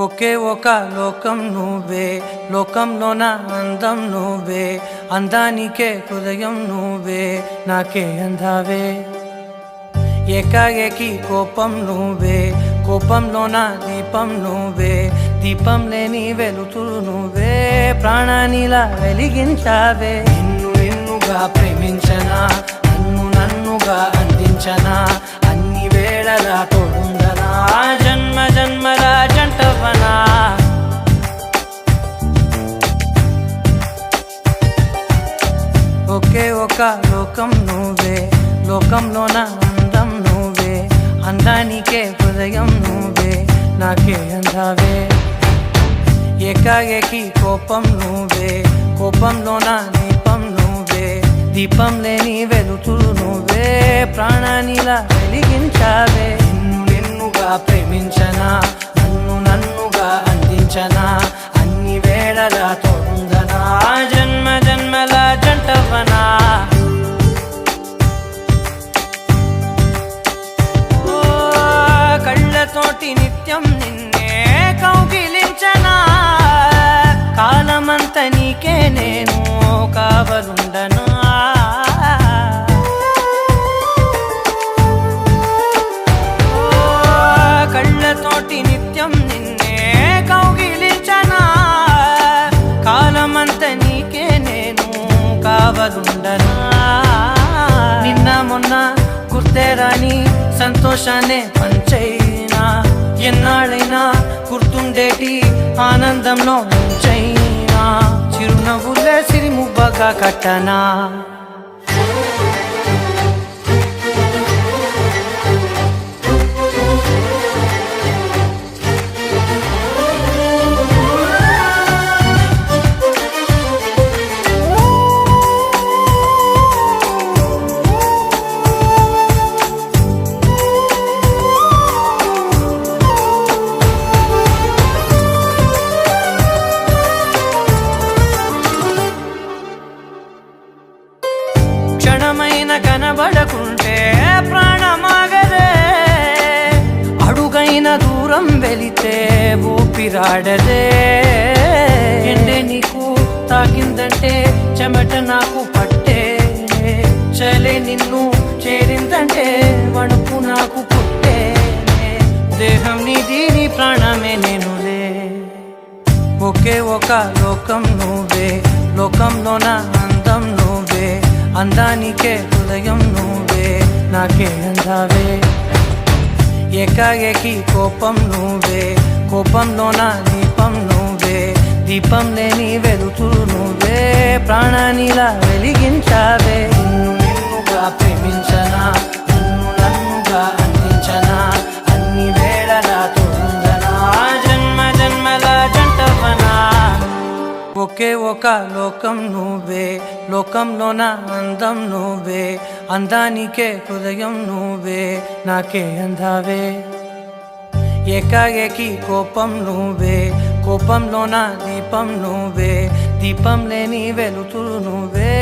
ఒకే ఒక లోకం నువ్వే, లోకంలోన అందం నువ్వే, అందానికే హృదయం నువ్వే, నాకే అందావే. ఏకాఏకి కోపం నువ్వే, కోపంలోన దీపం నువ్వే, దీపం లేని వెలుతురు నువ్వే, ప్రాణానిలా వెలిగించావే. నిన్ను నిన్నుగా ప్రేమించనా, నన్నుగా అందించనా, అన్ని వేళలా తోడుందనా, జన్మ జన్మల జంటవనా. ఒకే ఒక లోకం నువ్వే, లోకంలోన అందం నువ్వే, అందానికే హృదయం నువ్వే, నాకే అందావే. ఏకాఏకి కోపం నువ్వే, కోపంలోన దీపం నువ్వే, దీపం లేని వెలుతురు నువ్వే, ప్రాణానిలా వెలిగించావే. నిన్నుగా ప్రేమించనా, నన్నుగా అందించనా, అన్ని వేళలా తోడుందనా, జన్మ జన్మల జంటవనా. కళ్ళతోటి నిత్యం నిన్నే కౌగిలించనా, కాలమంత నీకే నేను కావలుండనా. కళ్ళతోటి నిత్యం నిన్నే కౌగిలించనా, కాలమంత నీకే నేను కావలుండనా. నిన్న మొన్న గుర్తేరాని సంతోషాన్ని పంచైనా, ఎన్నాళ్ళైనా గుర్తుండేటి ఆనందంలో ముంచైనా, చిరునవ్వులే సిరిముబ్బగా కట్టనా. క్షణమైన కనబడకుంటే ప్రాణమాగదే, అడుగైన దూరం వెళితే ఊపిరాడదే. ఎండే నీకు తాకిందంటే చెమట నాకు పట్టే, చలే నిన్ను చేరిందంటే వణుకు నాకు పుట్టే, దేహం నీది నీ ప్రాణమే నేనులే. ఒకే ఒక లోకం నువ్వే, లోకంలోన అందం నువ్వే, అందానికే హృదయం నువ్వే, నాకే అందావే. ఏకాఏకి కోపం నువ్వే, కోపంలోన దీపం నువ్వే, దీపం లేని వెలుతురు నువ్వే, ప్రాణానిలా వెలిగించావే. నిన్నుగా ప్రేమించనా, నన్నుగా అందించనా, అన్ని వేళలా తోడుందనా, జన్మ జన్మల జంటవనా. ఒకే ఒక లోకం నువ్వే, లోకంలోన అందం నువ్వే, అందానికే హృదయం నువ్వే, నాకే అందావే. ఏకాఏకి కోపం నువ్వే, కోపంలోన దీపం నువ్వే, దీపం లేని వెలుతురు నువ్వే.